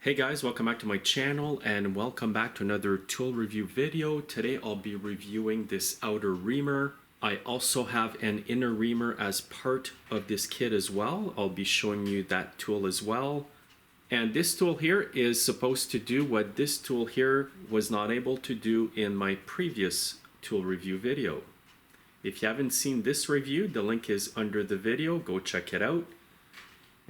Hey guys, welcome back to my channel and welcome back to another tool review video. Today I'll be reviewing this outer reamer. I also have an inner reamer as part of this kit as well. I'll be showing you that tool as well. And this tool here is supposed to do what this tool here was not able to do in my previous tool review video. If you haven't seen this review, the link is under the video. Go check it out.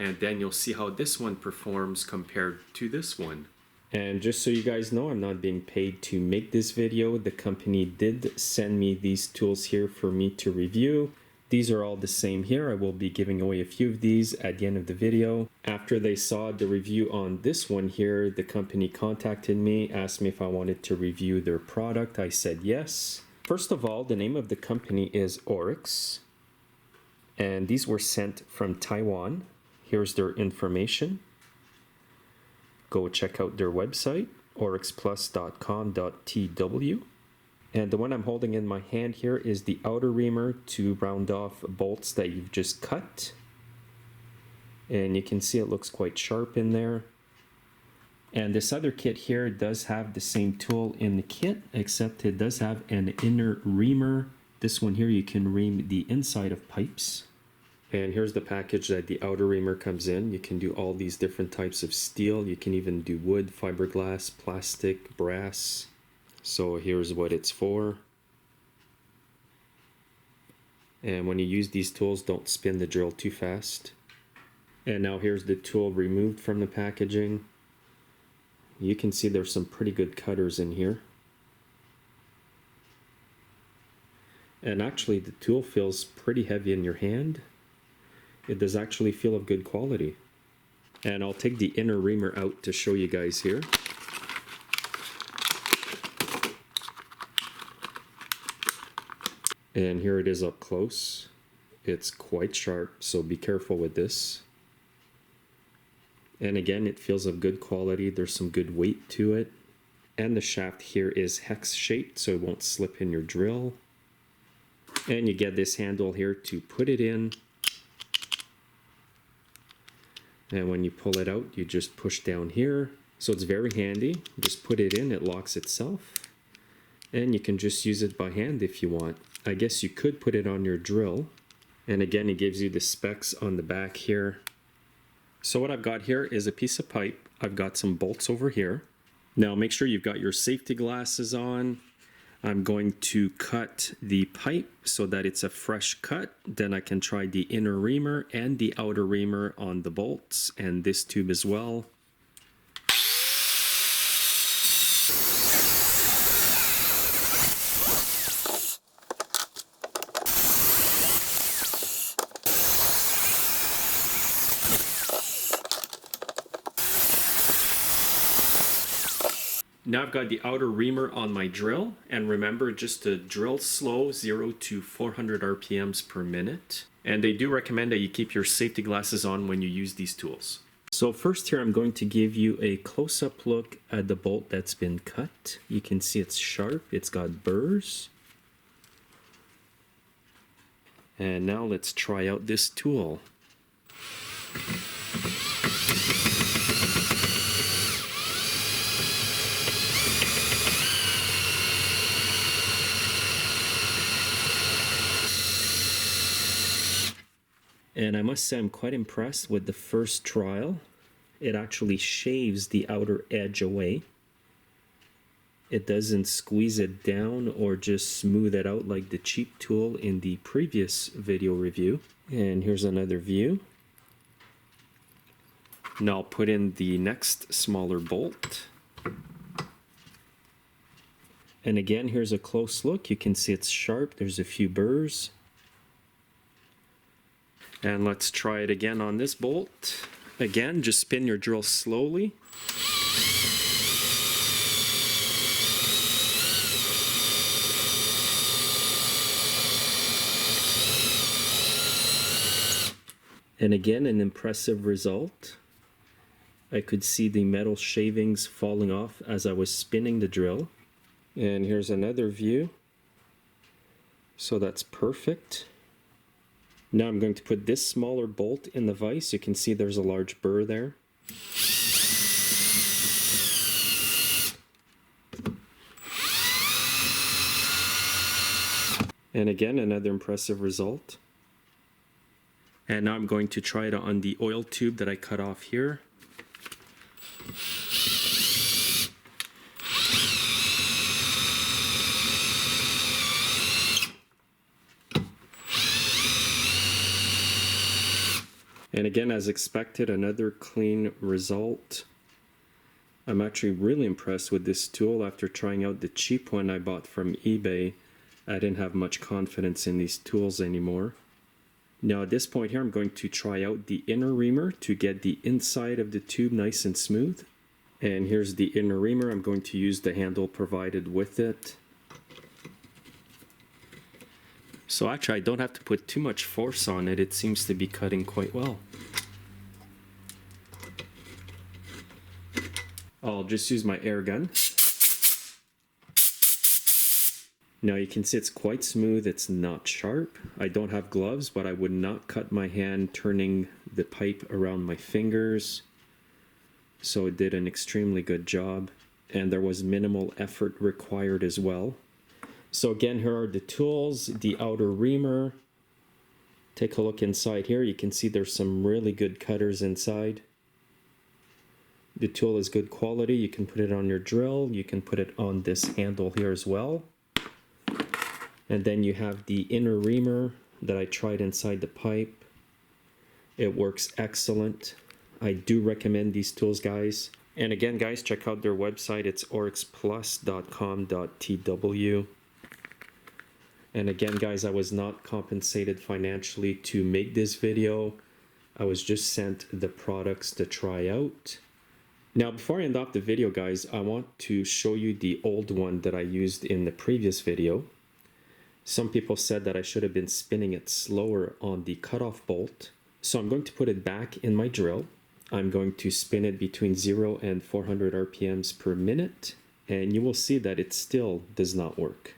And then you'll see how this one performs compared to this one. And just so you guys know, I'm not being paid to make this video. The company did send me these tools here for me to review. These are all the same here. I will be giving away a few of these at the end of the video. After they saw the review on this one here, the company contacted me, asked me if I wanted to review their product. I said yes. First of all, the name of the company is Orix. And these were sent from Taiwan. Here's their information. Go check out their website, orixplus.com.tw. And the one I'm holding in my hand here is the outer reamer to round off bolts that you've just cut. And you can see it looks quite sharp in there. And this other kit here does have the same tool in the kit, except it does have an inner reamer. This one here, you can ream the inside of pipes. And here's the package that the outer reamer comes in. You can do all these different types of steel. You can even do wood, fiberglass, plastic, brass. So here's what it's for. And when you use these tools, don't spin the drill too fast. And now here's the tool removed from the packaging. You can see there's some pretty good cutters in here. And actually the tool feels pretty heavy in your hand. It does actually feel of good quality. And I'll take the inner reamer out to show you guys here. And here it is up close. It's quite sharp, so be careful with this. And again, it feels of good quality. There's some good weight to it. And the shaft here is hex shaped, so it won't slip in your drill. And you get this handle here to put it in. And when you pull it out, you just push down here. So it's very handy. Just put it in, it locks itself. And you can just use it by hand if you want. I guess you could put it on your drill. And again, it gives you the specs on the back here. So what I've got here is a piece of pipe. I've got some bolts over here. Now make sure you've got your safety glasses on. I'm going to cut the pipe so that it's a fresh cut. Then I can try the inner reamer and the outer reamer on the bolts and this tube as well. Now I've got the outer reamer on my drill, and remember just to drill slow, 0 to 400 RPMs per minute. And they do recommend that you keep your safety glasses on when you use these tools. So first here I'm going to give you a close-up look at the bolt that's been cut. You can see it's sharp, it's got burrs. And now let's try out this tool. And I must say I'm quite impressed with the first trial. It actually shaves the outer edge away. It doesn't squeeze it down or just smooth it out like the cheap tool in the previous video review. And here's another view. Now I'll put in the next smaller bolt. And again, here's a close look. You can see it's sharp. There's a few burrs. And let's try it again on this bolt. Again, just spin your drill slowly. And again, an impressive result. I could see the metal shavings falling off as I was spinning the drill. And here's another view. So that's perfect. Now I'm going to put this smaller bolt in the vise. You can see there's a large burr there. And again, another impressive result. And now I'm going to try it on the oil tube that I cut off here. And again, as expected, another clean result. I'm actually really impressed with this tool. After trying out the cheap one I bought from eBay, I didn't have much confidence in these tools anymore. Now at this point here, I'm going to try out the Inner Reamer to get the inside of the tube nice and smooth. And here's the Inner Reamer. I'm going to use the handle provided with it. So actually, I don't have to put too much force on it. It seems to be cutting quite well. I'll just use my air gun. Now you can see it's quite smooth. It's not sharp. I don't have gloves, but I would not cut my hand turning the pipe around my fingers. So it did an extremely good job. And there was minimal effort required as well. So again, here are the tools, the outer reamer. Take a look inside here. You can see there's some really good cutters inside. The tool is good quality. You can put it on your drill. You can put it on this handle here as well. And then you have the Inner Reamer that I tried inside the pipe. It works excellent. I do recommend these tools, guys. And again, guys, check out their website. It's orixplus.com.tw. And again, guys, I was not compensated financially to make this video. I was just sent the products to try out. Now, before I end off the video, guys, I want to show you the old one that I used in the previous video. Some people said that I should have been spinning it slower on the cutoff bolt. So I'm going to put it back in my drill. I'm going to spin it between 0 and 400 RPMs per minute. And you will see that it still does not work.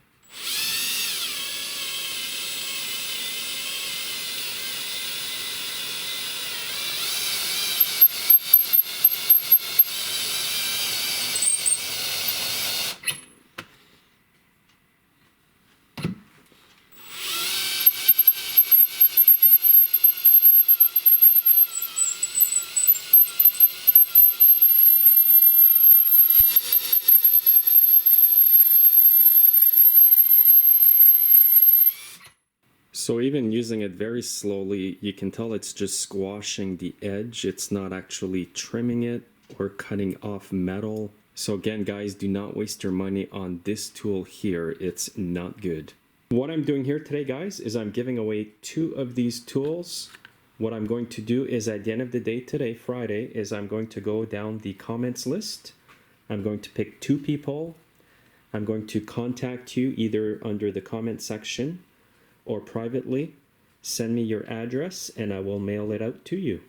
So even using it very slowly, you can tell it's just squashing the edge. It's not actually trimming it or cutting off metal. So again, guys, do not waste your money on this tool here. It's not good. What I'm doing here today, guys, is I'm giving away 2 of these tools. What I'm going to do is at the end of the day today, Friday, is I'm going to go down the comments list. I'm going to pick 2 people. I'm going to contact you either under the comment section or privately. Send me your address and I will mail it out to you.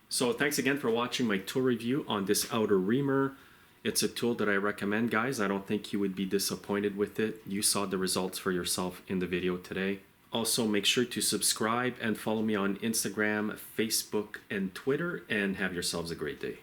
So thanks again for watching my tool review on this outer reamer. It's a tool that I recommend, guys. I don't think you would be disappointed with it. You saw the results for yourself in the video today. Also, make sure to subscribe and follow me on Instagram, Facebook, and Twitter, and have yourselves a great day.